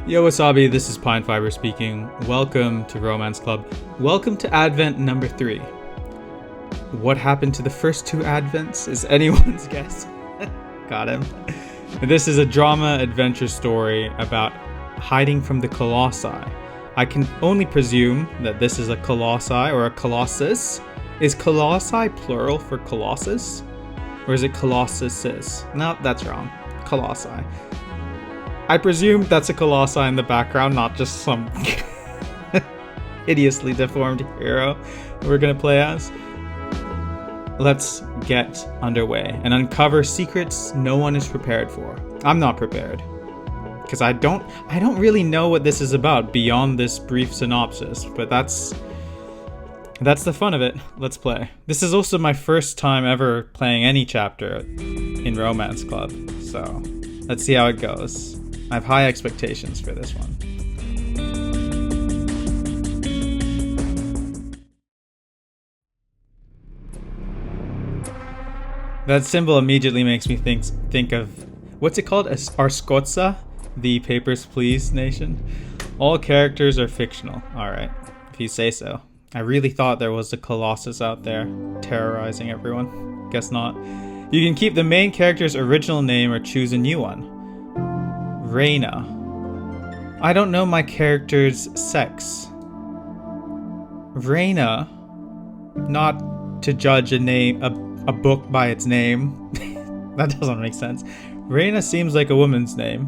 Yo, Wasabi, this is Pine Fiber speaking. Welcome to Romance Club. Welcome to Advent number 3. What happened to the first 2 Advents is anyone's guess. Got him. This is a drama adventure story about hiding from the Colossi. I can only presume that this is a Colossi or a Colossus. Is Colossi plural for Colossus? Or is it Colossuses? No, that's wrong. Colossi. I presume that's a Colossi in the background, not just some hideously deformed hero we're gonna play as. Let's get underway and uncover secrets no one is prepared for. I'm not prepared. Because I don't really know what this is about beyond this brief synopsis, but that's the fun of it. Let's play. This is also my first time ever playing any chapter in Romance Club, so let's see how it goes. I have high expectations for this one. That symbol immediately makes me think of, what's it called? Arskotsa? The Papers, Please nation? All characters are fictional. Alright, if you say so. I really thought there was a Colossus out there terrorizing everyone. Guess not. You can keep the main character's original name or choose a new one. Reina. I don't know my character's sex. Reina. Not to judge a book by its name. That doesn't make sense. Reina seems like a woman's name.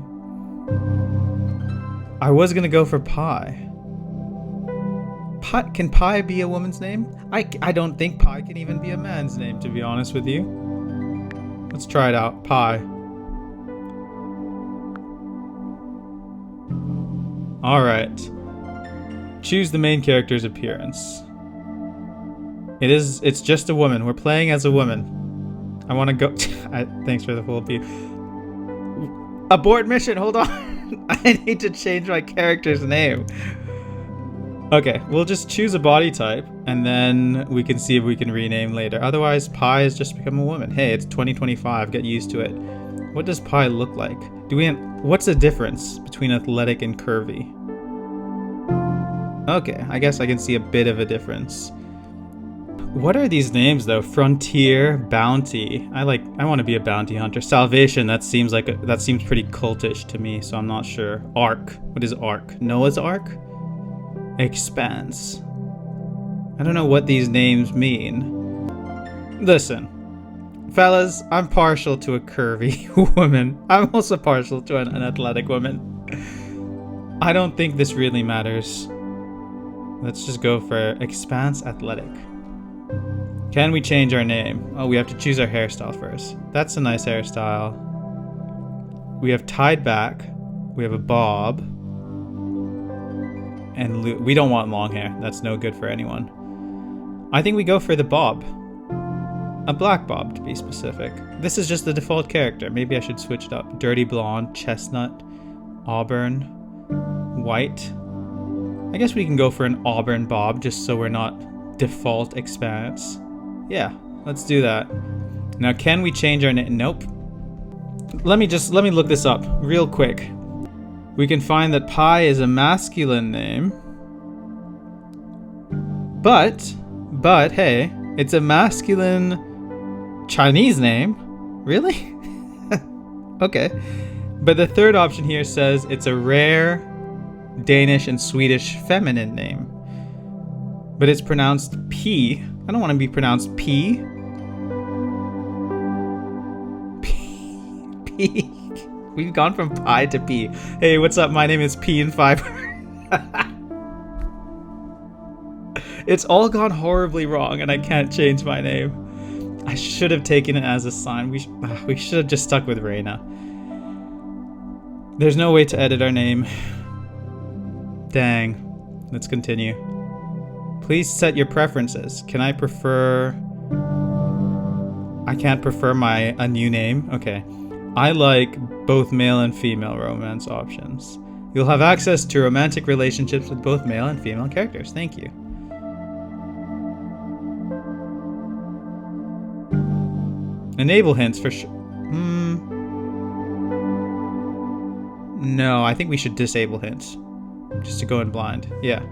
I was gonna go for Pi. Can Pi be a woman's name? I don't think Pi can even be a man's name, to be honest with you. Let's try it out. Pi. Alright. Choose the main character's appearance. It's just a woman. We're playing as a woman. I want to go... Thanks for the full view. Abort mission, hold on. I need to change my character's name. Okay, we'll just choose a body type, and then we can see if we can rename later. Otherwise, Pi has just become a woman. Hey, it's 2025. Get used to it. What does Pi look like? What's the difference between athletic and curvy? Okay, I guess I can see a bit of a difference. What are these names though? Frontier, Bounty. I want to be a bounty hunter. Salvation, that seems pretty cultish to me, so I'm not sure. Ark. What is Ark? Noah's Ark? Expanse. I don't know what these names mean. Listen. Fellas, I'm partial to a curvy woman. I'm also partial to an athletic woman. I don't think this really matters. Let's just go for Expanse Athletic. Can we change our name? Oh, we have to choose our hairstyle first. That's a nice hairstyle. We have tied back. We have a bob. And we don't want long hair. That's no good for anyone. I think we go for the bob. A black bob, to be specific. This is just the default character. Maybe I should switch it up. Dirty blonde, chestnut, auburn, white. I guess we can go for an auburn bob, just so we're not default Expanse. Yeah, let's do that. Now, can we change our name? Nope. Let me look this up real quick. We can find that Pi is a masculine name. But hey, it's a masculine Chinese name. Really? Okay. But the third option here says it's a rare Danish and Swedish feminine name. But it's pronounced P. I don't want to be pronounced P. P. We've gone from Pi to P. Hey, what's up? My name is P in Fiber. It's all gone horribly wrong, and I can't change my name. I should have taken it as a sign. We should have just stuck with Reina. There's no way to edit our name. Dang. Let's continue. Please set your preferences. Can I prefer... I can't prefer a new name? Okay. I like both male and female romance options. You'll have access to romantic relationships with both male and female characters. Thank you. Enable hints for sure. No, I think we should disable hints. Just to go in blind. Yeah.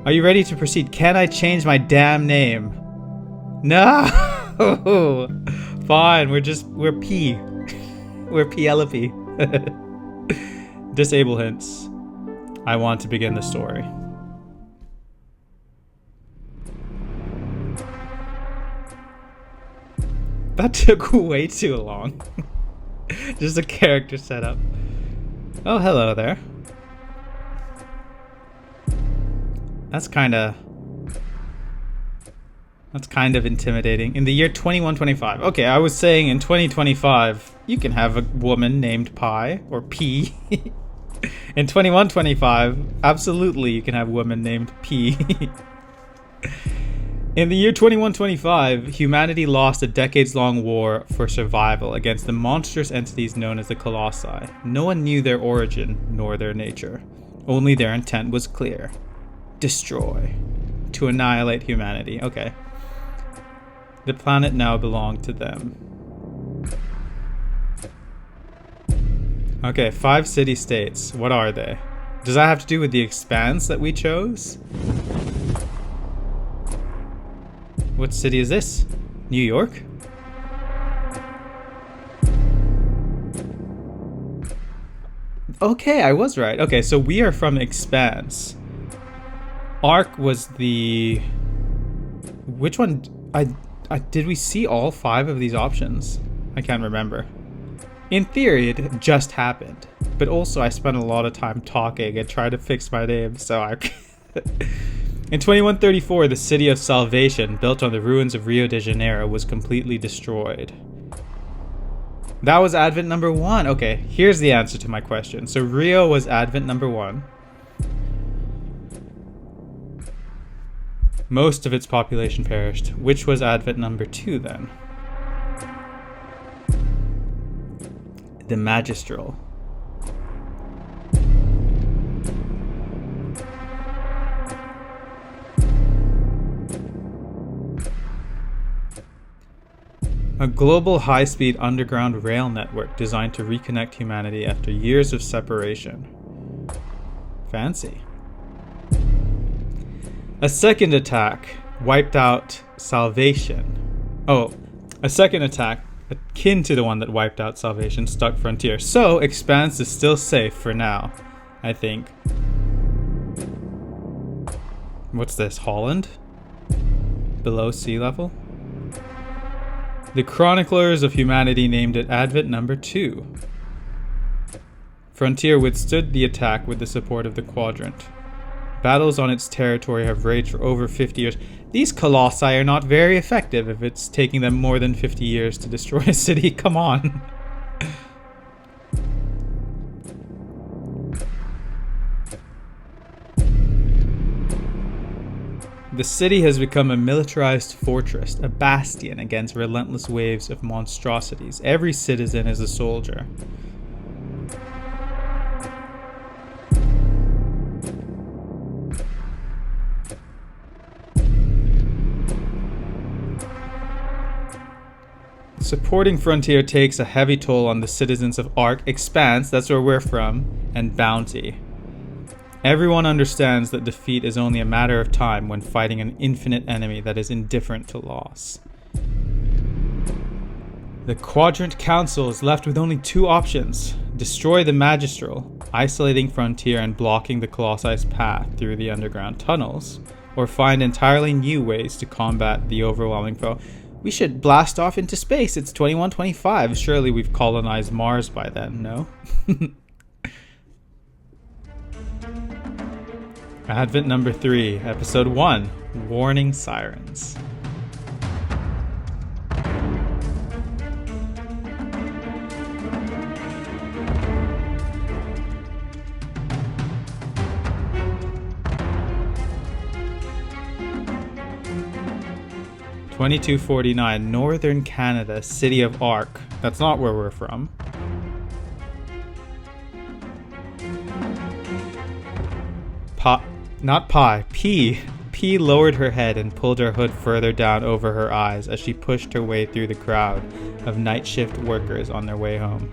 Are you ready to proceed? Can I change my damn name? No! Fine, we're P. We're Penelope. Disable hints. I want to begin the story. That took way too long. Just a character setup. Oh, hello there. That's kind of intimidating. In the year 2125. Okay, I was saying in 2025, you can have a woman named Pi or P. In 2125, absolutely you can have a woman named P. In the year 2125, humanity lost a decades-long war for survival against the monstrous entities known as the Colossi. No one knew their origin nor their nature. Only their intent was clear. Destroy. To annihilate humanity. Okay. The planet now belonged to them. Okay, 5 city-states. What are they? Does that have to do with the expanse that we chose? What city is this? New York? Okay, I was right. Okay, so we are from Expanse. Arc was the... Which one? Did we see all 5 of these options? I can't remember. In theory, it just happened. But also, I spent a lot of time talking and trying to fix my name, so I... In 2134, the city of Salvation, built on the ruins of Rio de Janeiro, was completely destroyed. That was advent number 1. Okay, here's the answer to my question. So Rio was advent number 1. Most of its population perished. Which was advent number 2 then? The Magistral. A global high-speed underground rail network designed to reconnect humanity after years of separation. Fancy. A second attack wiped out Salvation. Oh, a second attack akin to the one that wiped out Salvation stuck Frontier. So, Expanse is still safe for now, I think. What's this, Holland? Below sea level? The chroniclers of humanity named it Advent number 2. Frontier withstood the attack with the support of the Quadrant. Battles on its territory have raged for over 50 years. These colossi are not very effective if it's taking them more than 50 years to destroy a city. Come on. The city has become a militarized fortress, a bastion against relentless waves of monstrosities. Every citizen is a soldier. Supporting Frontier takes a heavy toll on the citizens of Arc, Expanse, that's where we're from, and Bounty. Everyone understands that defeat is only a matter of time when fighting an infinite enemy that is indifferent to loss. The Quadrant Council is left with only 2 options. Destroy the Magistral, isolating Frontier and blocking the Colossi's path through the underground tunnels, or find entirely new ways to combat the overwhelming foe. We should blast off into space. It's 2125. Surely we've colonized Mars by then, no? Advent number 3, episode 1, Warning Sirens. $22.49, Northern Canada, City of Arc. That's not where we're from. Not Pi. P. P lowered her head and pulled her hood further down over her eyes as she pushed her way through the crowd of night shift workers on their way home.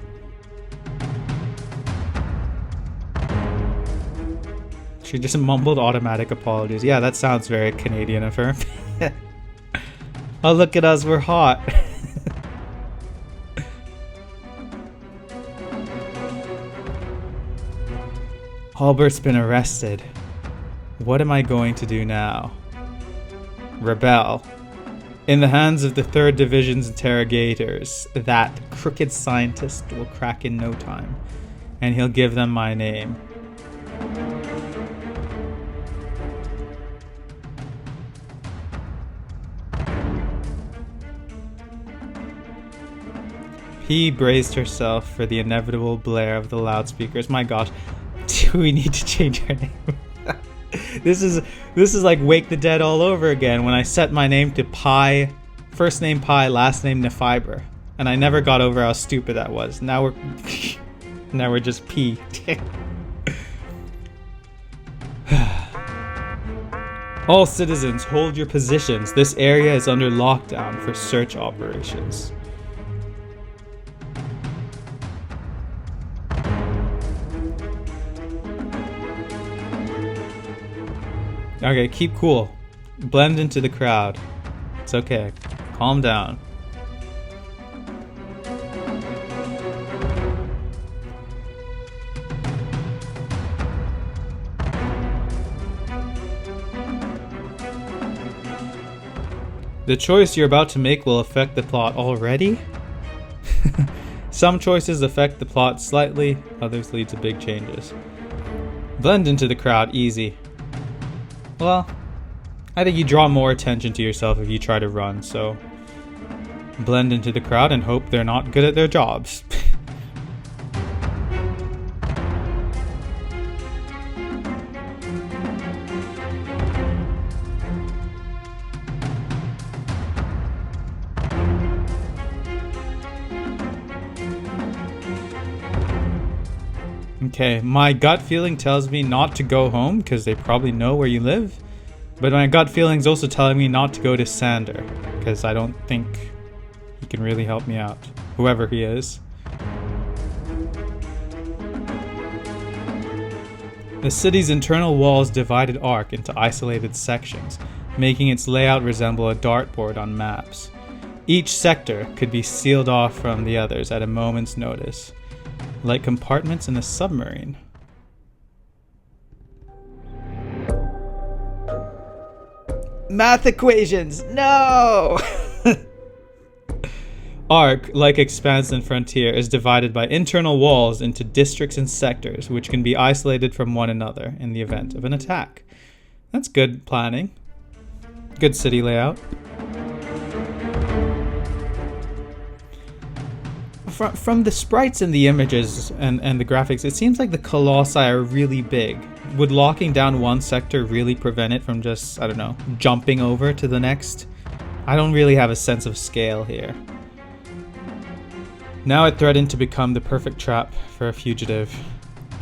She just mumbled automatic apologies. Yeah, that sounds very Canadian of her. Oh, look at us, we're hot. Albert's been arrested. What am I going to do now? Rebel. In the hands of the 3rd Division's interrogators, that crooked scientist will crack in no time, and he'll give them my name. P braced herself for the inevitable blare of the loudspeakers. My gosh, do we need to change her name? This is like Wake the Dead all over again when I set my name to Pi, first name Pi, last name Nefiber, and I never got over how stupid that was. Now we're just P. All citizens, hold your positions. This area is under lockdown for search operations. Okay, keep cool. Blend into the crowd. It's okay. Calm down. The choice you're about to make will affect the plot already? Some choices affect the plot slightly, others lead to big changes. Blend into the crowd easy. Well, I think you draw more attention to yourself if you try to run, so blend into the crowd and hope they're not good at their jobs. Okay, my gut feeling tells me not to go home because they probably know where you live. But my gut feeling's also telling me not to go to Sander because I don't think he can really help me out, whoever he is. The city's internal walls divided Ark into isolated sections, making its layout resemble a dartboard on maps. Each sector could be sealed off from the others at a moment's notice, like compartments in a submarine. Math equations! No! Ark, like Expanse and Frontier, is divided by internal walls into districts and sectors, which can be isolated from one another in the event of an attack. That's good planning. Good city layout. From the sprites and the images and the graphics, it seems like the colossi are really big. Would locking down one sector really prevent it from just, I don't know, jumping over to the next? I don't really have a sense of scale here. Now it threatened to become the perfect trap for a fugitive.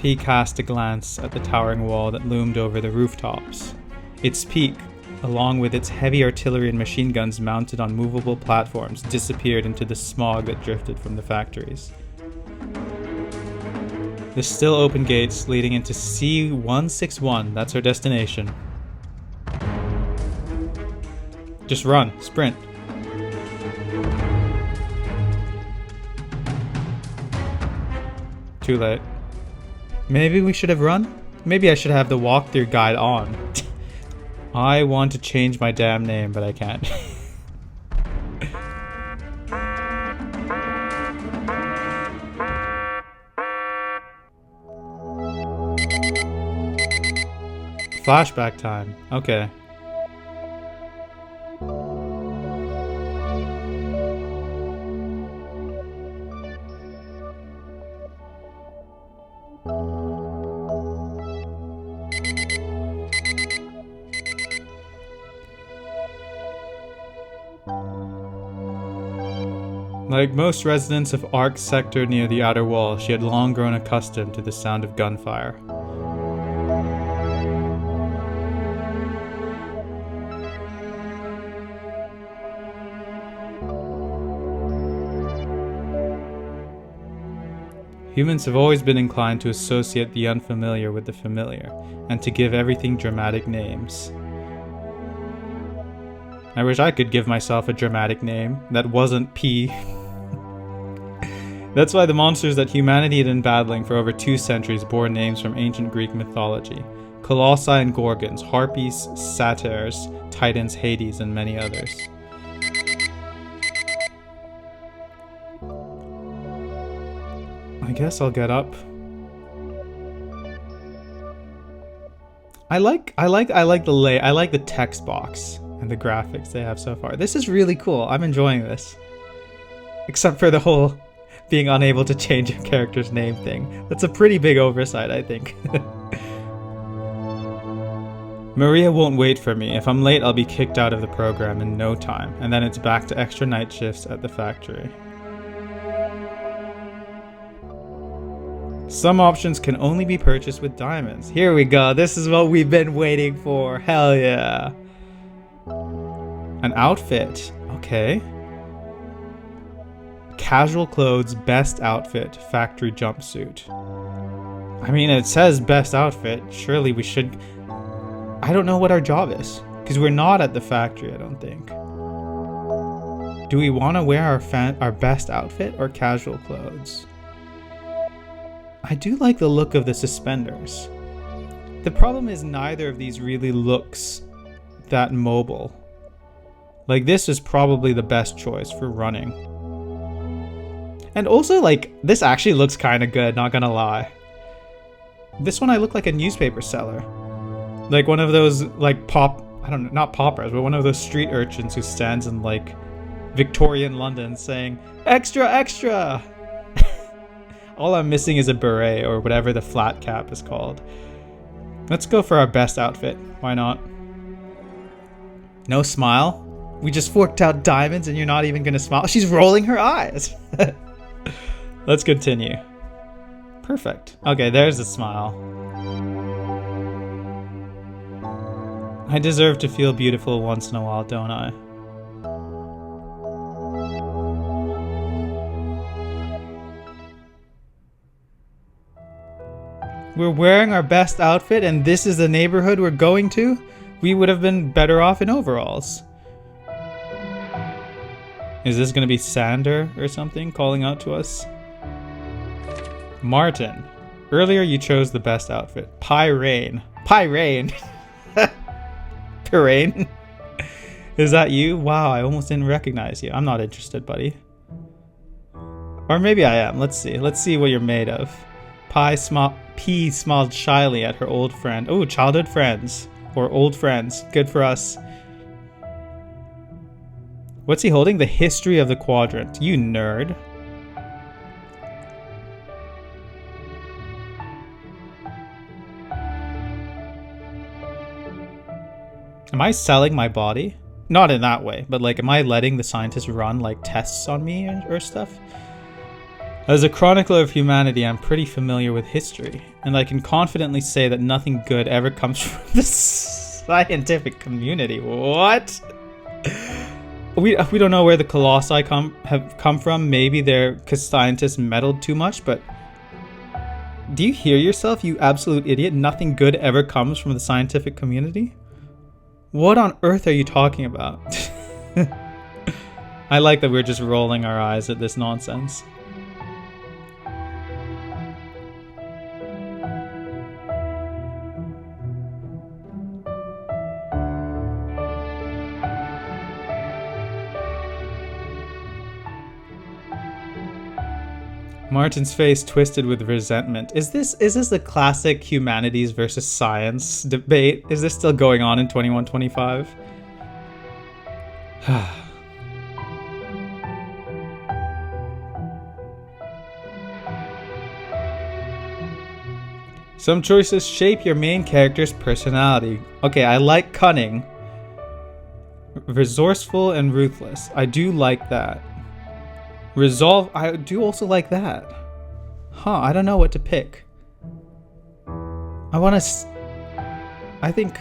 P cast a glance at the towering wall that loomed over the rooftops. Its peak, along with its heavy artillery and machine guns mounted on movable platforms, disappeared into the smog that drifted from the factories. The still open gates leading into C-161, that's our destination. Just run, sprint. Too late. Maybe we should have run? Maybe I should have the walkthrough guide on. I want to change my damn name, but I can't. Flashback time. Okay. Like most residents of Ark's sector near the outer wall, she had long grown accustomed to the sound of gunfire. Humans have always been inclined to associate the unfamiliar with the familiar, and to give everything dramatic names. I wish I could give myself a dramatic name that wasn't P. That's why the monsters that humanity had been battling for over 2 centuries bore names from ancient Greek mythology. Colossi and Gorgons, Harpies, Satyrs, Titans, Hades, and many others. I guess I'll get up. I like the text box and the graphics they have so far. This is really cool. I'm enjoying this. Except for the whole being unable to change your character's name thing. That's a pretty big oversight, I think. Maria won't wait for me. If I'm late, I'll be kicked out of the program in no time, and then it's back to extra night shifts at the factory. Some options can only be purchased with diamonds. Here we go. This is what we've been waiting for. Hell yeah. An outfit. Okay. Casual clothes, best outfit, factory jumpsuit. I mean, it says best outfit. Surely we should... I don't know what our job is, because we're not at the factory, I don't think. Do we want to wear our best outfit or casual clothes? I do like the look of the suspenders. The problem is neither of these really looks that mobile. Like, this is probably the best choice for running. And also, like, this actually looks kind of good, not gonna lie. This one I look like a newspaper seller. Like one of those, like, I don't know, not paupers, but one of those street urchins who stands in, like, Victorian London saying, "Extra, extra!" All I'm missing is a beret, or whatever the flat cap is called. Let's go for our best outfit. Why not? No smile? We just forked out diamonds and you're not even gonna smile? She's rolling her eyes! Let's continue. Perfect. Okay, there's a smile. I deserve to feel beautiful once in a while, don't I? We're wearing our best outfit and this is the neighborhood we're going to? We would have been better off in overalls. Is this gonna be Sander or something calling out to us? Martin, earlier you chose the best outfit. Pyrain. Pyrain? Pyrain? Is that you? Wow, I almost didn't recognize you. I'm not interested, buddy. Or maybe I am. Let's see. Let's see what you're made of. P smiled shyly at her old friend. Oh, childhood friends. Or old friends. Good for us. What's he holding? The history of the quadrant. You nerd. Am I selling my body? Not in that way, but like, am I letting the scientists run like tests on me or stuff? As a chronicler of humanity, I'm pretty familiar with history, and I can confidently say that nothing good ever comes from the scientific community. What? We don't know where the Colossi have come from. Maybe they're because scientists meddled too much, but do you hear yourself, you absolute idiot? Nothing good ever comes from the scientific community? What on earth are you talking about? I like that we're just rolling our eyes at this nonsense. Martin's face twisted with resentment. Is this the classic humanities versus science debate? Is this still going on in 2125? Some choices shape your main character's personality. Okay, I like cunning. Resourceful and ruthless. I do like that. Resolve, I do also like that. Huh, I don't know what to pick. I think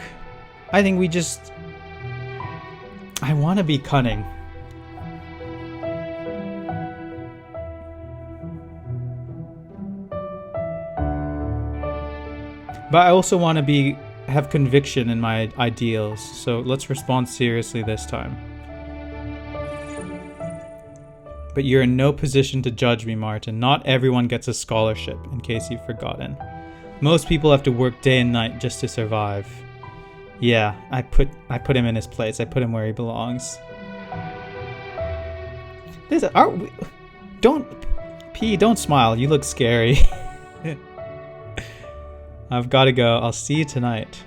we just... I want to be cunning. But I also want to have conviction in my ideals, so let's respond seriously this time. But you're in no position to judge me, Martin. Not everyone gets a scholarship, in case you've forgotten. Most people have to work day and night just to survive. Yeah, I put him in his place. I put him where he belongs. Don't smile. You look scary. I've got to go. I'll see you tonight.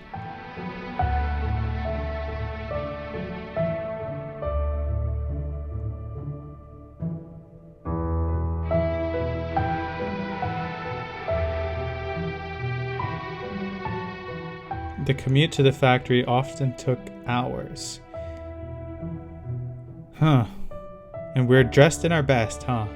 The commute to the factory often took hours. Huh. And we're dressed in our best, huh?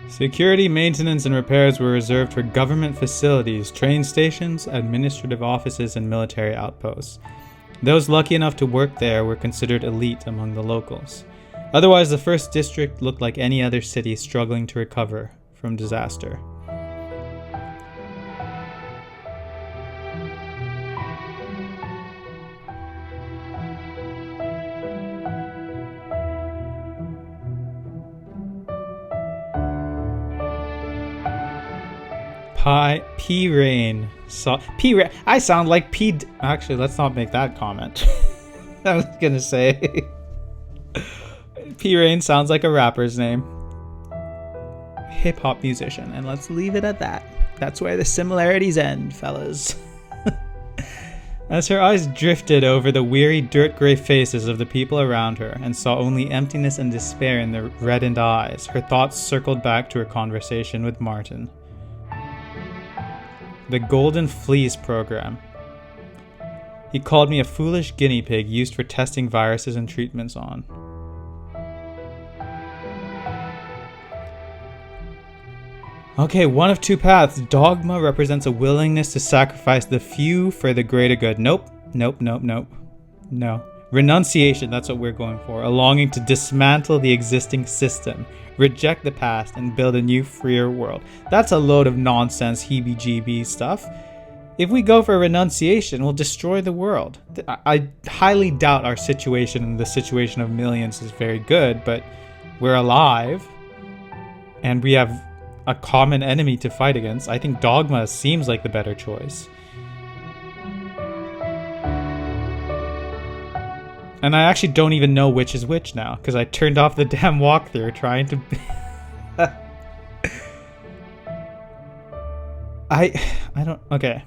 Security, maintenance, and repairs were reserved for government facilities, train stations, administrative offices, and military outposts. Those lucky enough to work there were considered elite among the locals. Otherwise, the first district looked like any other city struggling to recover from disaster. P-Rain. P-Rain. I sound like P... Actually, let's not make that comment. I was gonna say... P-Rain sounds like a rapper's name. Hip-hop musician. And let's leave it at that. That's where the similarities end, fellas. As her eyes drifted over the weary, dirt-gray faces of the people around her and saw only emptiness and despair in their reddened eyes, her thoughts circled back to her conversation with Martin. The Golden Fleece program. He called me a foolish guinea pig used for testing viruses and treatments on. Okay, one of two paths. Dogma represents a willingness to sacrifice the few for the greater good. Nope. No. Renunciation, that's what we're going for. A longing to dismantle the existing system, reject the past, and build a new, freer world. That's a load of nonsense, heebie-jeebie stuff. If we go for renunciation, we'll destroy the world. I highly doubt our situation and the situation of millions is very good, but we're alive, and we have a common enemy to fight against. I think dogma seems like the better choice. And I actually don't even know which is which now, because I turned off the damn walkthrough trying to... I don't... Okay.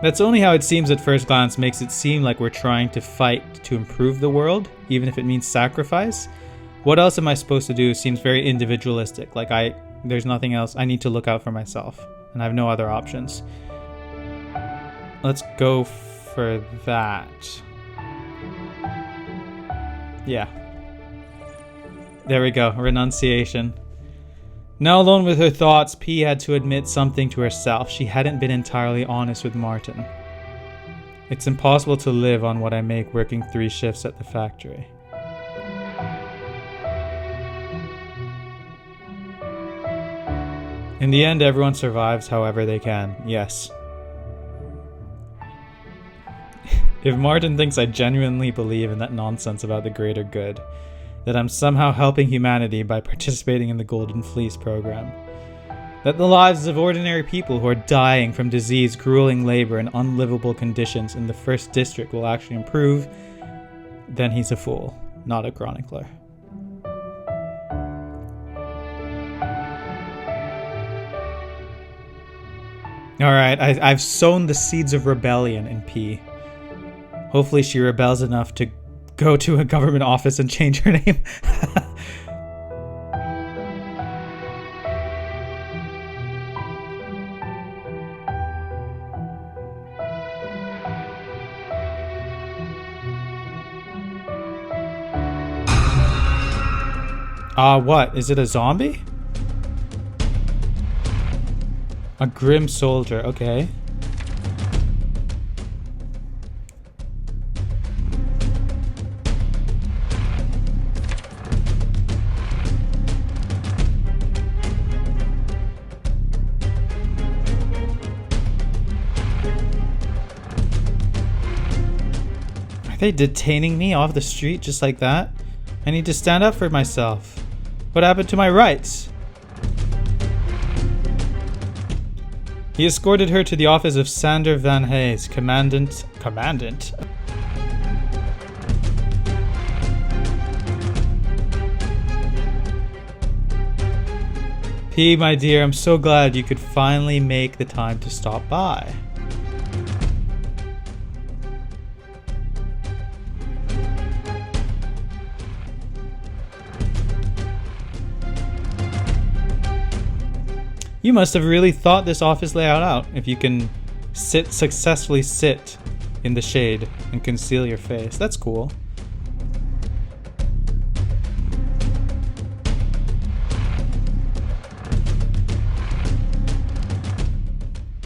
That's only how it seems at first glance makes it seem like we're trying to fight to improve the world, even if it means sacrifice. What else am I supposed to do seems very individualistic, like there's nothing else. I need to look out for myself, and I have no other options. Let's go for that. Yeah. There we go. Renunciation. Now alone with her thoughts, P had to admit something to herself. She hadn't been entirely honest with Martin. It's impossible to live on what I make working 3 shifts at the factory. In the end, everyone survives however they can. Yes. If Martin thinks I genuinely believe in that nonsense about the greater good, that I'm somehow helping humanity by participating in the Golden Fleece program, that the lives of ordinary people who are dying from disease, grueling labor, and unlivable conditions in the first district will actually improve, then he's a fool, not a chronicler. Alright, I've sown the seeds of rebellion in P. Hopefully she rebels enough to go to a government office and change her name. What? Is it a zombie? A grim soldier, okay. Are they detaining me off the street just like that? I need to stand up for myself. What happened to my rights? He escorted her to the office of Sander Van Hayes, Commandant? P, my dear, I'm so glad you could finally make the time to stop by. You must have really thought this office layout out, if you can successfully sit in the shade and conceal your face. That's cool.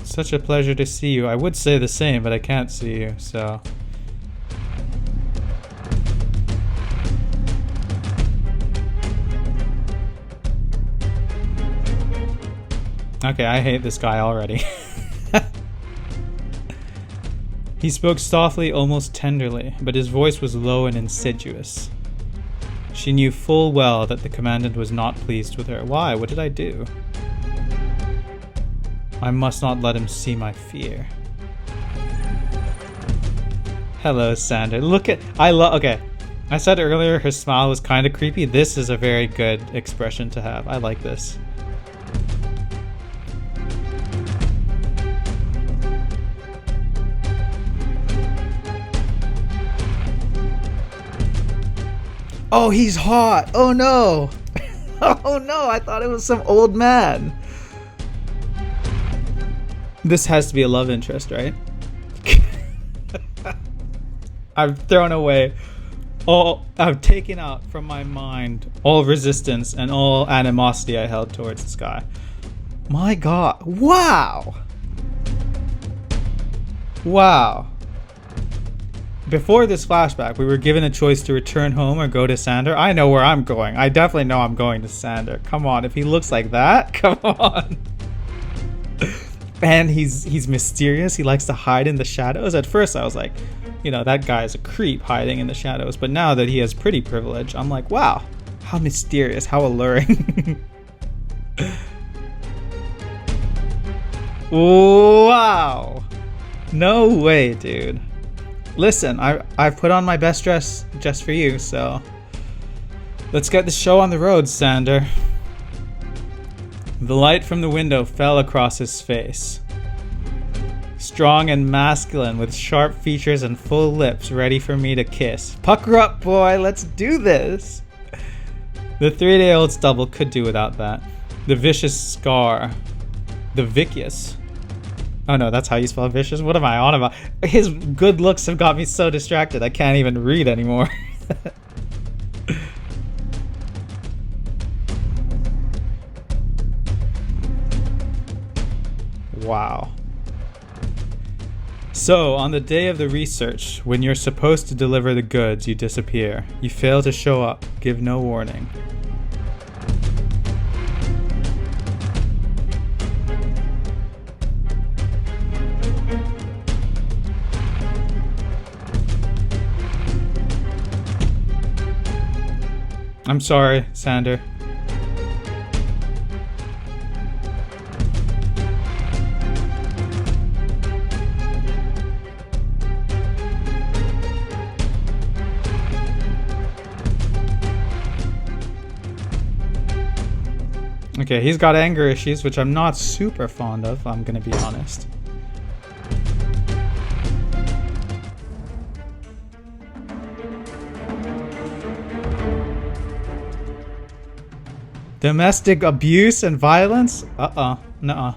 Such a pleasure to see you. I would say the same, but I can't see you, so... Okay, I hate this guy already. He spoke softly, almost tenderly, but his voice was low and insidious. She knew full well that the commandant was not pleased with her. Why? What did I do? I must not let him see my fear. Hello, Sander. Look at... Okay. I said earlier her smile was kind of creepy. This is a very good expression to have. I like this. Oh, he's hot! Oh no! Oh no, I thought it was some old man. This has to be a love interest, right? I've thrown away I've taken out from my mind all resistance and all animosity I held towards this guy. My god. Wow! Wow. Before this flashback, we were given a choice to return home or go to Sander. I know where I'm going. I definitely know I'm going to Sander. Come on, if he looks like that, come on. And he's mysterious. He likes to hide in the shadows. At first, I was like, you know, that guy's a creep hiding in the shadows. But now that he has pretty privilege, I'm like, wow, how mysterious, how alluring. Wow. No way, dude. Listen, I've put on my best dress just for you, so let's get the show on the road, Sander. The light from the window fell across his face. Strong and masculine, with sharp features and full lips ready for me to kiss. Pucker up, boy, let's do this. The 3-day-old stubble could do without that. The vicious scar. The vicious. Oh no, that's how you spell vicious? What am I on about? His good looks have got me so distracted I can't even read anymore. Wow. So, on the day of the research, when you're supposed to deliver the goods, you disappear. You fail to show up, give no warning. I'm sorry, Sander. Okay, he's got anger issues, which I'm not super fond of, I'm gonna be honest. Domestic abuse and violence? Nuh-uh.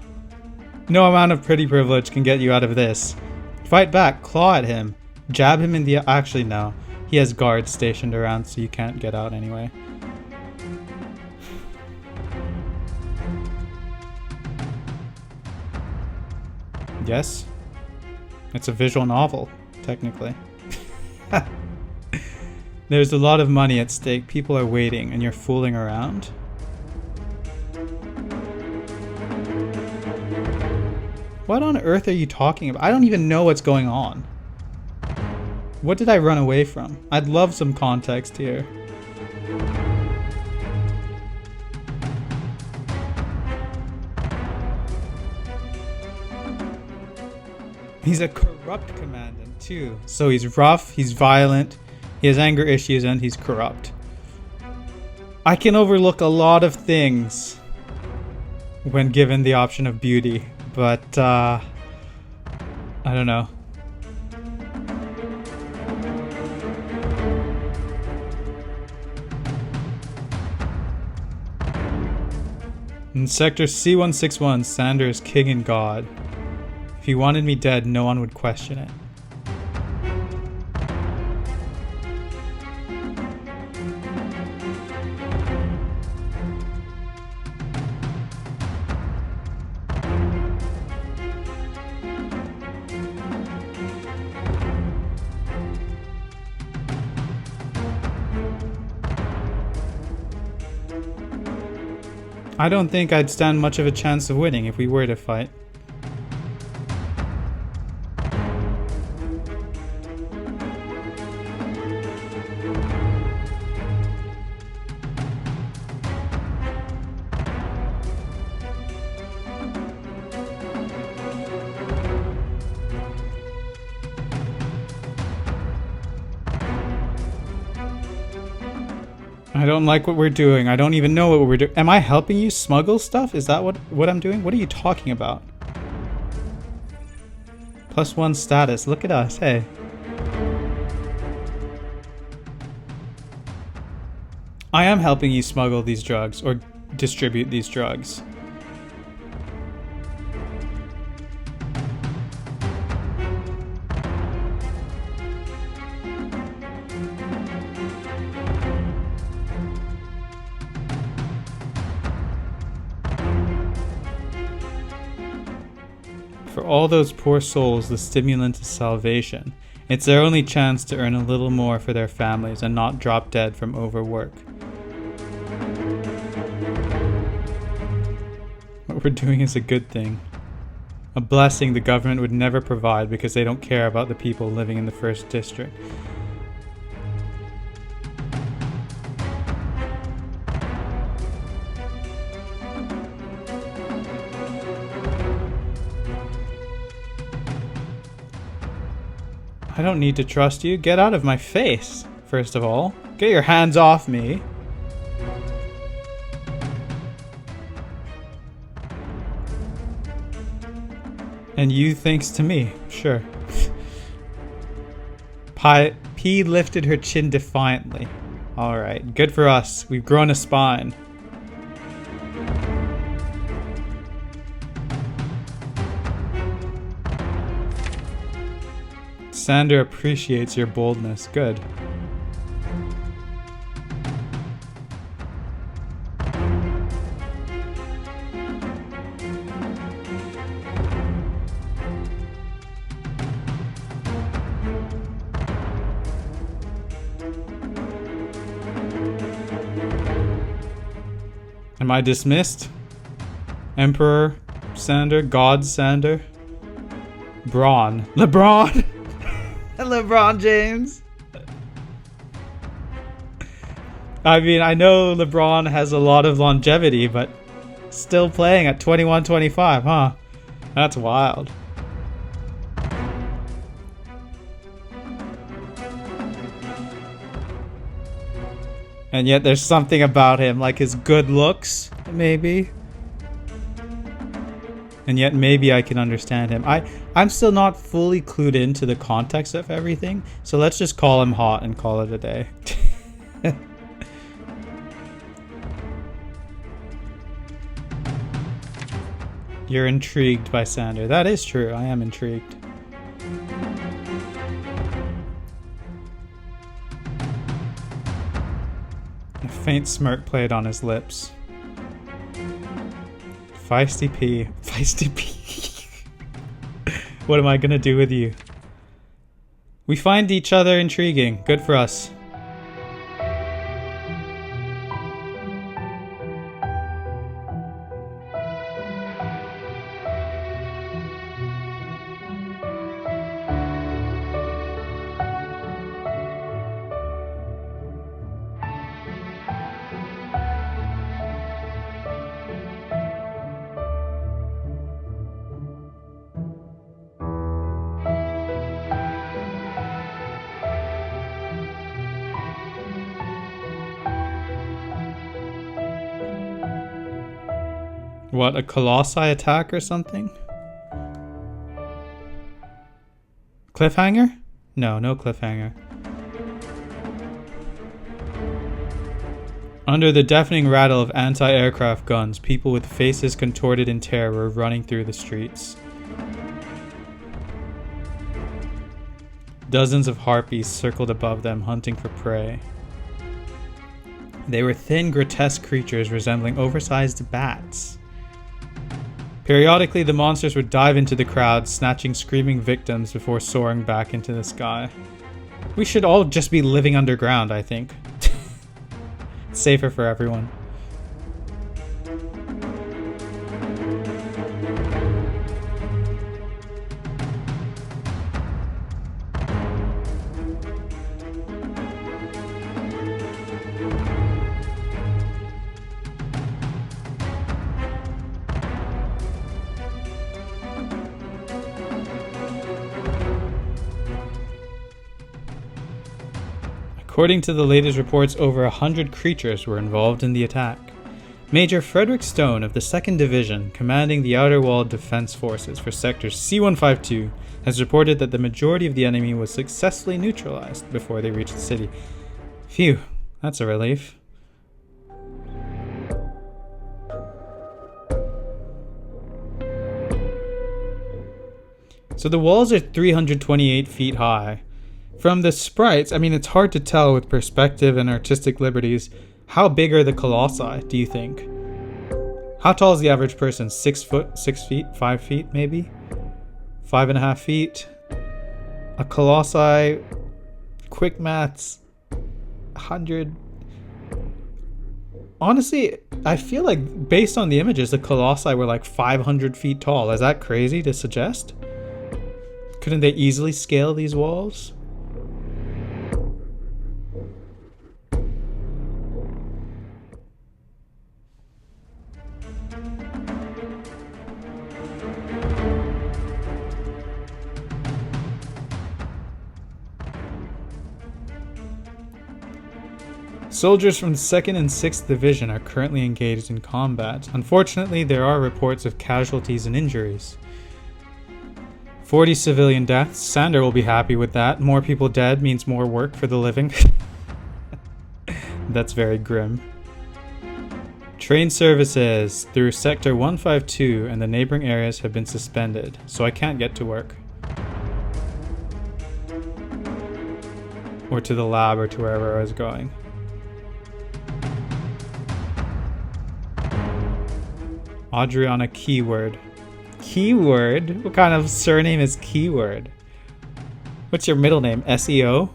No amount of pretty privilege can get you out of this. Fight back, claw at him, jab him in the... Actually, no. He has guards stationed around, so you can't get out anyway. Yes. It's a visual novel, technically. There's a lot of money at stake. People are waiting, and you're fooling around. What on earth are you talking about? I don't even know what's going on. What did I run away from? I'd love some context here. He's a corrupt commandant too. So he's rough, he's violent, he has anger issues, and he's corrupt. I can overlook a lot of things when given the option of beauty, but I don't know. In Sector C161, Sander is king and god. If he wanted me dead, no one would question it. I don't think I'd stand much of a chance of winning if we were to fight. I don't like what we're doing. I don't even know what we're doing. Am I helping you smuggle stuff? Is that what I'm doing? What are you talking about? +1 status. Look at us. Hey. I am helping you smuggle these drugs or distribute these drugs. For all those poor souls, the stimulant is salvation. It's their only chance to earn a little more for their families and not drop dead from overwork. What we're doing is a good thing. A blessing the government would never provide because they don't care about the people living in the first district. I don't need to trust you. Get out of my face, first of all. Get your hands off me. And you thanks to me, sure. P lifted her chin defiantly. Alright, good for us. We've grown a spine. Sander appreciates your boldness. Good. Am I dismissed? Emperor Sander? God Sander? Braun. LeBron! LeBron James. I mean, I know LeBron has a lot of longevity, but still playing at 21-25, huh? That's wild. And yet there's something about him, like his good looks, maybe. And yet maybe I can understand him. I'm still not fully clued into the context of everything, so let's just call him hot and call it a day. You're intrigued by Sander. That is true. I am intrigued. A faint smirk played on his lips. Feisty P. Feisty P. What am I gonna do with you? We find each other intriguing. Good for us. What, a colossi attack or something? Cliffhanger? No, no cliffhanger. Under the deafening rattle of anti-aircraft guns, people with faces contorted in terror were running through the streets. Dozens of harpies circled above them, hunting for prey. They were thin, grotesque creatures resembling oversized bats. Periodically, the monsters would dive into the crowd, snatching screaming victims before soaring back into the sky. We should all just be living underground, I think. It's safer for everyone. According to the latest reports, over 100 creatures were involved in the attack. Major Frederick Stone of the 2nd Division, commanding the Outer Wall Defense Forces for Sector C-152, has reported that the majority of the enemy was successfully neutralized before they reached the city. Phew, that's a relief. So the walls are 328 feet high. From the sprites, I mean, it's hard to tell with perspective and artistic liberties. How big are the colossi, do you think? How tall is the average person? 6 foot? 6 feet? 5 feet, maybe? 5.5 feet? A colossi, quick maths, 100. Honestly, I feel like based on the images, the colossi were like 500 feet tall. Is that crazy to suggest? Couldn't they easily scale these walls? Soldiers from the 2nd and 6th Division are currently engaged in combat. Unfortunately, there are reports of casualties and injuries. 40 civilian deaths. Sander will be happy with that. More people dead means more work for the living. That's very grim. Train services through Sector 152 and the neighboring areas have been suspended, so I can't get to work. Or to the lab or to wherever I was going. Adriana Keyword. Keyword? What kind of surname is Keyword? What's your middle name? SEO?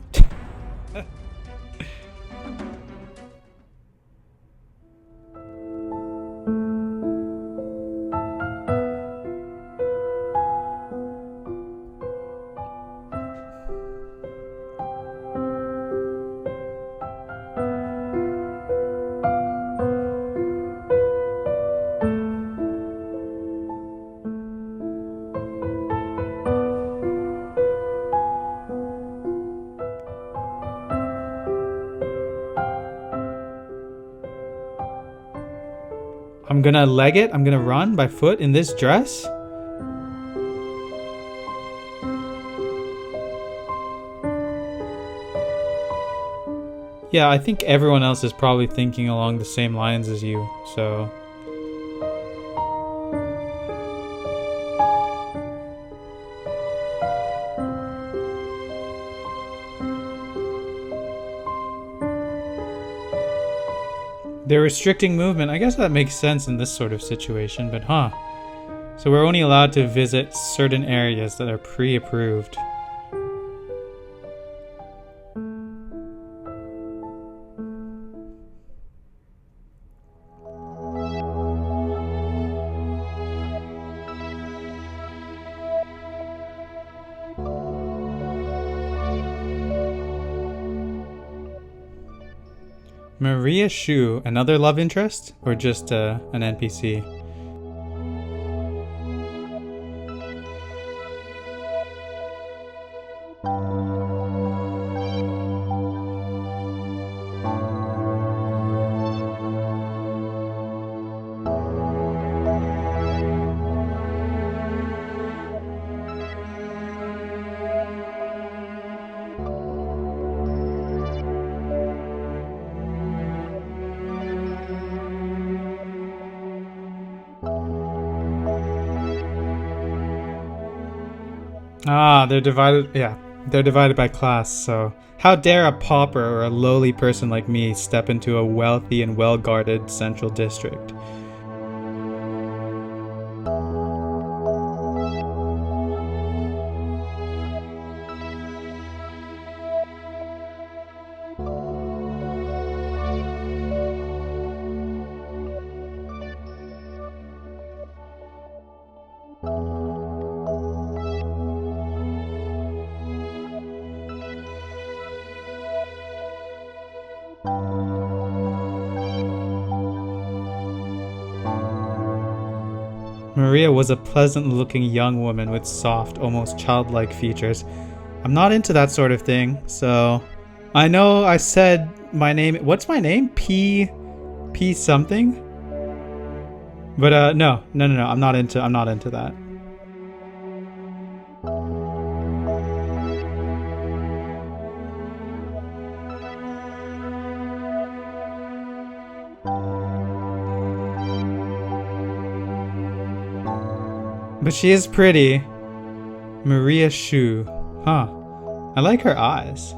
I'm gonna leg it. I'm gonna run by foot in this dress. Yeah, I think everyone else is probably thinking along the same lines as you, so... They're restricting movement. I guess that makes sense in this sort of situation, but So we're only allowed to visit certain areas that are pre-approved. Maria Shu, another love interest or just an NPC? Ah, they're divided. Yeah, they're divided by class. So, how dare a pauper or a lowly person like me step into a wealthy and well-guarded central district? Maria was a pleasant-looking young woman with soft, almost childlike features. I'm not into that sort of thing, so... I know I said my name... What's my name? P something? But, no, I'm not into that. But she is pretty. Maria Shu. Huh. I like her eyes.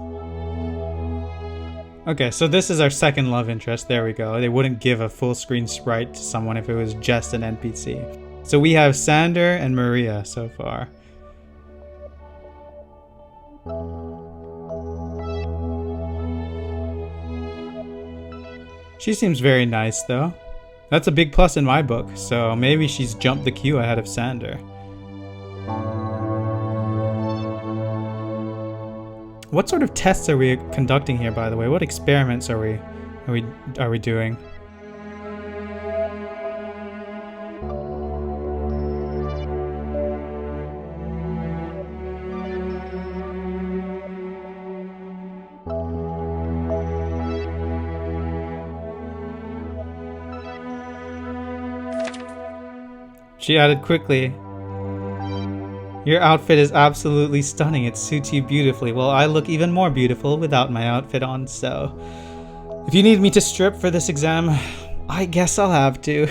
Okay, so this is our second love interest. There we go. They wouldn't give a full screen sprite to someone if it was just an NPC. So we have Sander and Maria so far. She seems very nice though. That's a big plus in my book, so maybe she's jumped the queue ahead of Sander. What sort of tests are we conducting here, by the way? What experiments are we doing? She added quickly, "Your outfit is absolutely stunning. It suits you beautifully." Well, I look even more beautiful without my outfit on, so... If you need me to strip for this exam, I guess I'll have to.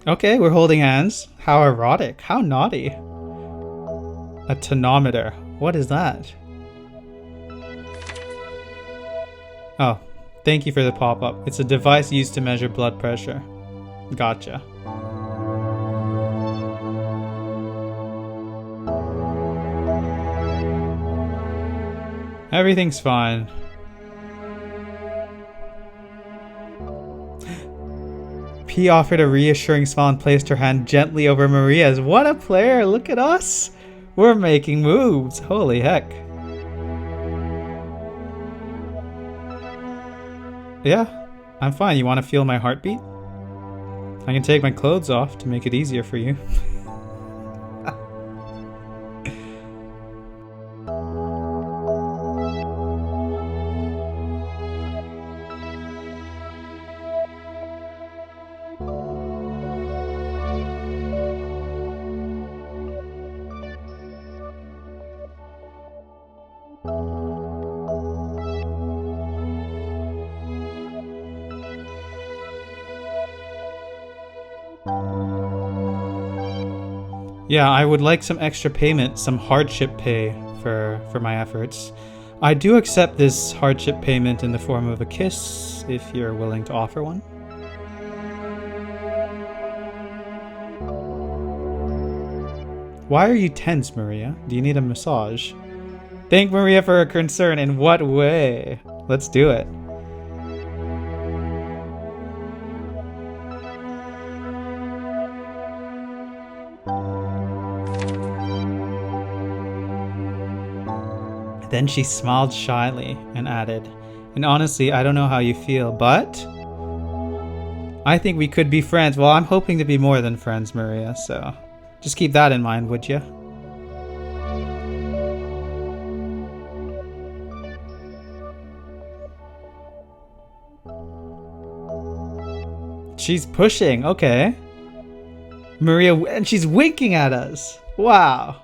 Okay, we're holding hands. How erotic. How naughty. A tonometer. What is that? Oh, thank you for the pop-up. It's a device used to measure blood pressure. Gotcha. Everything's fine. P offered a reassuring smile and placed her hand gently over Maria's. What a player! Look at us! We're making moves! Holy heck. Yeah, I'm fine. You want to feel my heartbeat? I can take my clothes off to make it easier for you. Yeah, I would like some extra payment, some hardship pay for my efforts. I do accept this hardship payment in the form of a kiss, if you're willing to offer one. Why are you tense, Maria? Do you need a massage? Thank Maria for her concern. In what way? Let's do it. Then she smiled shyly and added, and honestly, I don't know how you feel, but I think we could be friends. Well, I'm hoping to be more than friends, Maria, so just keep that in mind, would you? She's pushing, okay. Maria, and she's winking at us. Wow.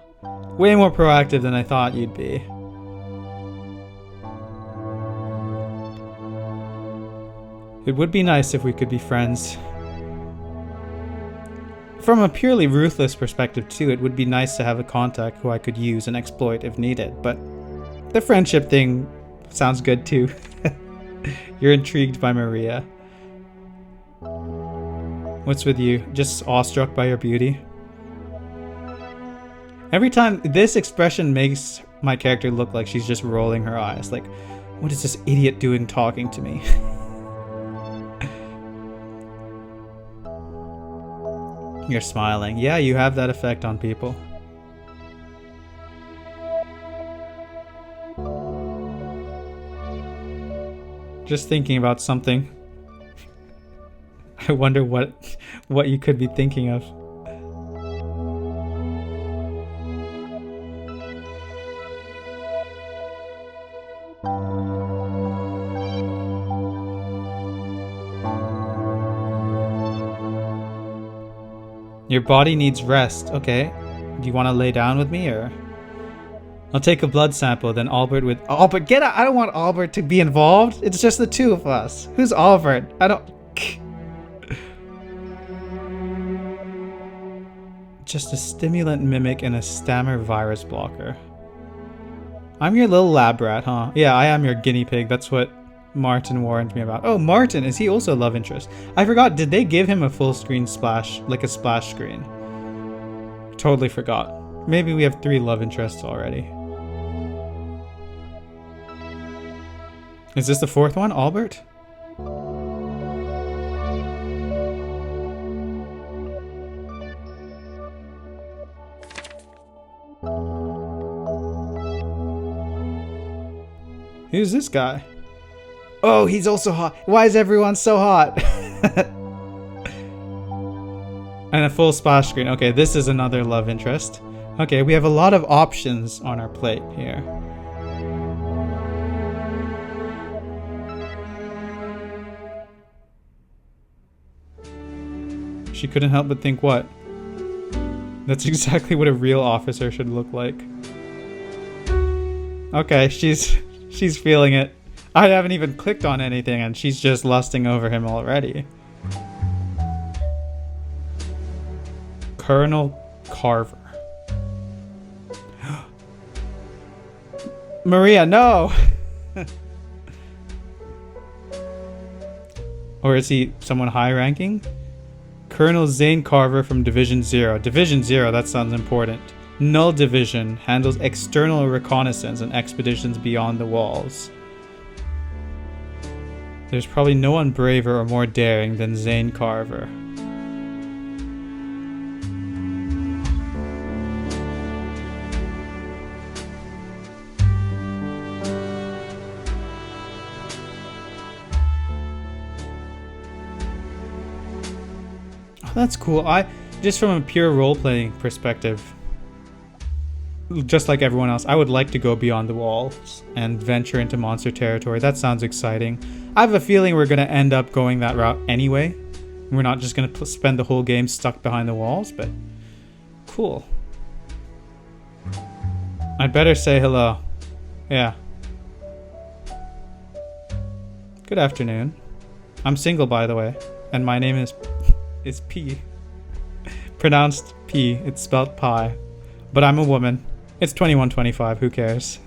Way more proactive than I thought you'd be. It would be nice if we could be friends. From a purely ruthless perspective too, it would be nice to have a contact who I could use and exploit if needed, but the friendship thing sounds good too. You're intrigued by Maria. What's with you? Just awestruck by your beauty? Every time, this expression makes my character look like she's just rolling her eyes. Like, what is this idiot doing talking to me? You're smiling. Yeah, you have that effect on people. Just thinking about something. I wonder what you could be thinking of. Your body needs rest. Okay. Do you want to lay down with me, or? I'll take a blood sample, then Albert with... Albert, get out! I don't want Albert to be involved. It's just the two of us. Who's Albert? I don't... Just a stimulant mimic and a stammer virus blocker. I'm your little lab rat, huh? Yeah, I am your guinea pig. That's what Martin warned me about. Oh, Martin, is he also a love interest? I forgot, did they give him a full screen splash, like a splash screen? Totally forgot. Maybe we have 3 love interests already. Is this the 4th one, Albert? Who's this guy? Oh, he's also hot. Why is everyone so hot? And a full splash screen. Okay, this is another love interest. Okay, we have a lot of options on our plate here. She couldn't help but think what? That's exactly what a real officer should look like. Okay, she's feeling it. I haven't even clicked on anything and she's just lusting over him already. Colonel Carver. Maria, no! Or is he someone high ranking? Colonel Zane Carver from Division 0. Division 0, that sounds important. Null Division handles external reconnaissance and expeditions beyond the walls. There's probably no one braver or more daring than Zane Carver. Oh, that's cool. Just from a pure role-playing perspective, just like everyone else, I would like to go beyond the walls and venture into monster territory. That sounds exciting. I have a feeling we're going to end up going that route anyway. We're not just going to spend the whole game stuck behind the walls, but cool. I'd better say hello. Yeah. Good afternoon. I'm single, by the way, and my name is P. Pronounced P. It's spelled pie. But I'm a woman. It's 21:25, who cares?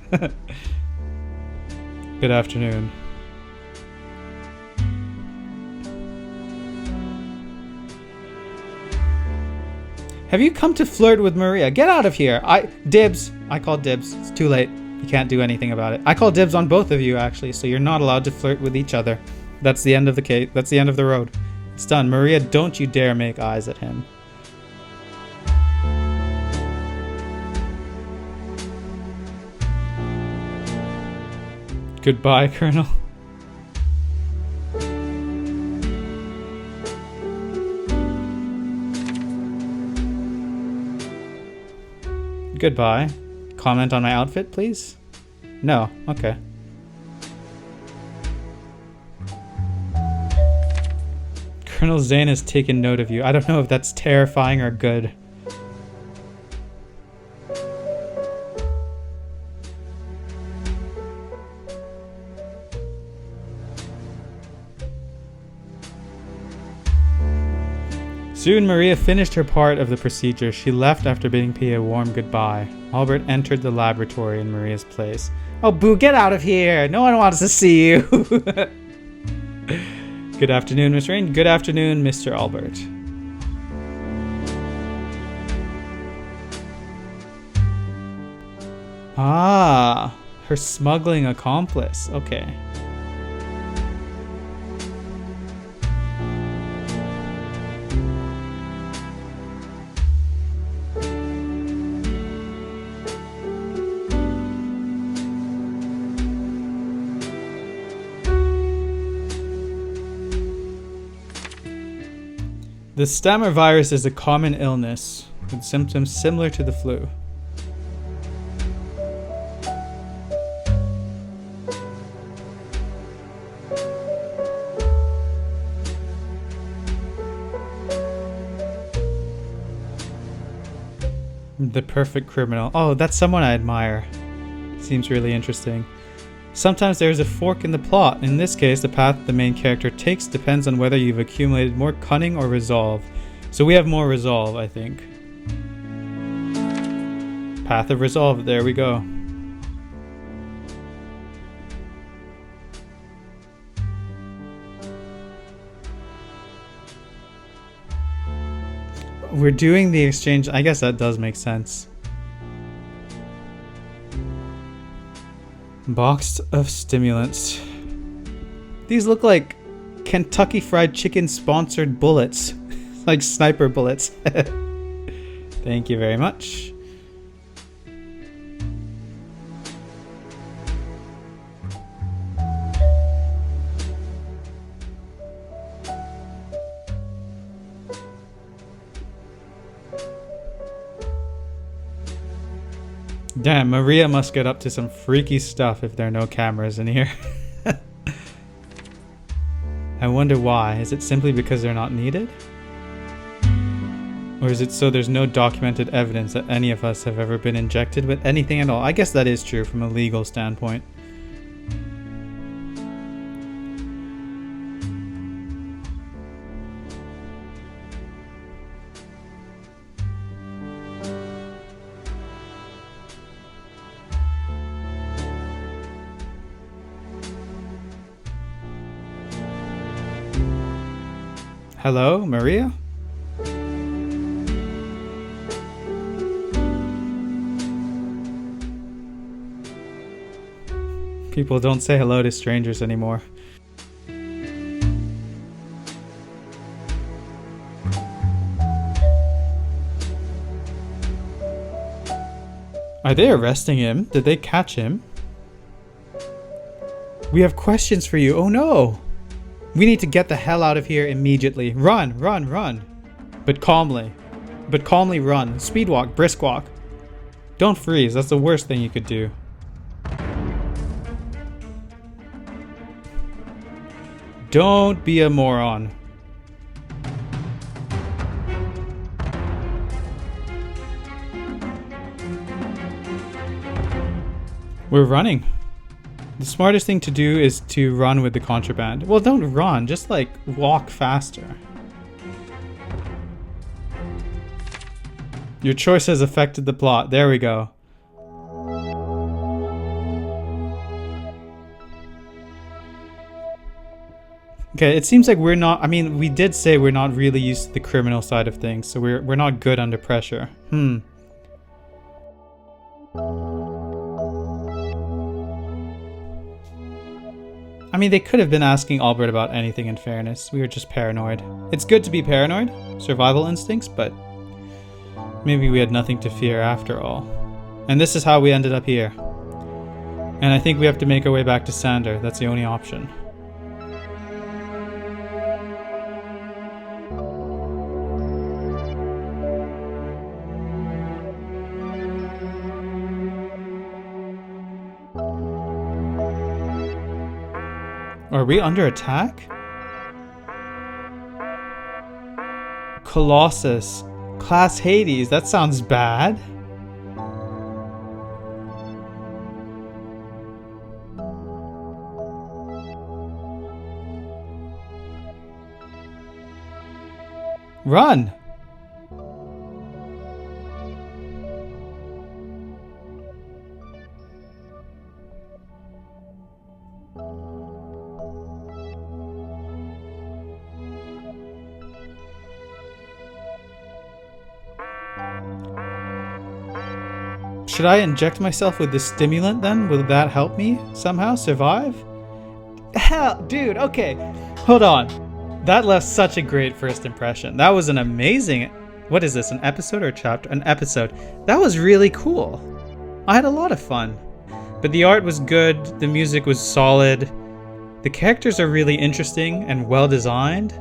Good afternoon. Have you come to flirt with Maria? Get out of here. Dibs. I call dibs. It's too late. You can't do anything about it. I call dibs on both of you, actually, so you're not allowed to flirt with each other. That's the end of the case. That's the end of the road. It's done. Maria, don't you dare make eyes at him. Goodbye, Colonel. Goodbye. Comment on my outfit, please? No. Okay. Colonel Zane has taken note of you. I don't know if that's terrifying or good. Soon Maria finished her part of the procedure. She left after bidding P a warm goodbye. Albert entered the laboratory in Maria's place. Oh, boo, get out of here! No one wants to see you! Good afternoon, Miss Rain. Good afternoon, Mr. Albert. Ah, her smuggling accomplice. Okay. The stammer virus is a common illness with symptoms similar to the flu. The perfect criminal. Oh, that's someone I admire. Seems really interesting. Sometimes there's a fork in the plot. In this case, the path the main character takes depends on whether you've accumulated more cunning or resolve. So we have more resolve, I think. Path of resolve, there we go. We're doing the exchange. I guess that does make sense. Box of stimulants. These look like Kentucky Fried Chicken sponsored bullets. Like sniper bullets. Thank you very much. Damn, Maria must get up to some freaky stuff if there are no cameras in here. I wonder why. Is it simply because they're not needed? Or is it so there's no documented evidence that any of us have ever been injected with anything at all? I guess that is true from a legal standpoint. Hello, Maria? People don't say hello to strangers anymore. Are they arresting him? Did they catch him? We have questions for you. Oh no! We need to get the hell out of here immediately. Run, run, run. But calmly. But calmly run. Speed walk, brisk walk. Don't freeze. That's the worst thing you could do. Don't be a moron. We're running. The smartest thing to do is to run with the contraband. Well, don't run, just like walk faster. Your choice has affected the plot. There we go. Okay, it seems like we're not, I mean, we did say we're not really used to the criminal side of things, so we're not good under pressure. I mean, they could have been asking Albert about anything in fairness. We were just paranoid. It's good to be paranoid, survival instincts, but maybe we had nothing to fear after all. And this is how we ended up here. And I think we have to make our way back to Sander. That's the only option. Are we under attack? Colossus. Class Hades. That sounds bad. Run! Should I inject myself with this stimulant then? Will that help me somehow survive? Hell, dude, okay. Hold on. That left such a great first impression. That was an amazing... What is this, an episode or a chapter? An episode. That was really cool. I had a lot of fun. But the art was good. The music was solid. The characters are really interesting and well designed.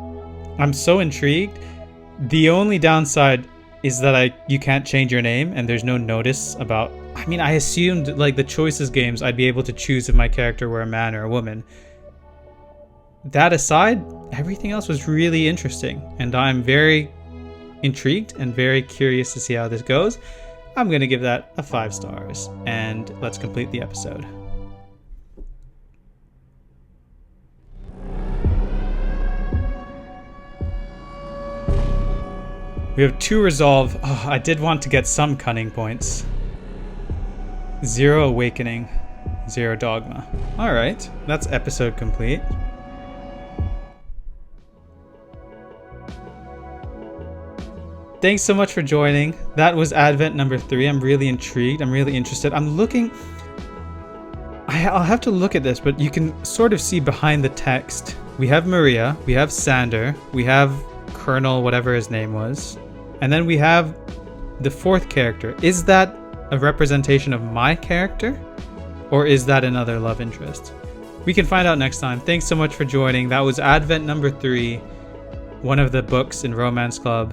I'm so intrigued. The only downside is that you can't change your name and there's no notice about... I mean, I assumed like the choices games I'd be able to choose if my character were a man or a woman. That aside, everything else was really interesting and I'm very intrigued and very curious to see how this goes. I'm going to give that a 5 stars and let's complete the episode. We have 2 resolve. Oh, I did want to get some cunning points. 0 awakening, 0 dogma. Alright, that's episode complete. Thanks so much for joining. That was Advent number 3. I'm really intrigued. I'm really interested. I'm looking... I'll have to look at this, but you can sort of see behind the text. We have Maria, we have Sander, we have Colonel, whatever his name was. And then we have the 4th character. Is that a representation of my character? Or is that another love interest? We can find out next time. Thanks so much for joining. That was Advent number 3, one of the books in Romance Club.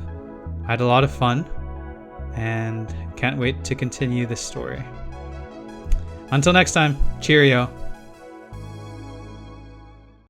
I had a lot of fun and can't wait to continue this story. Until next time, cheerio.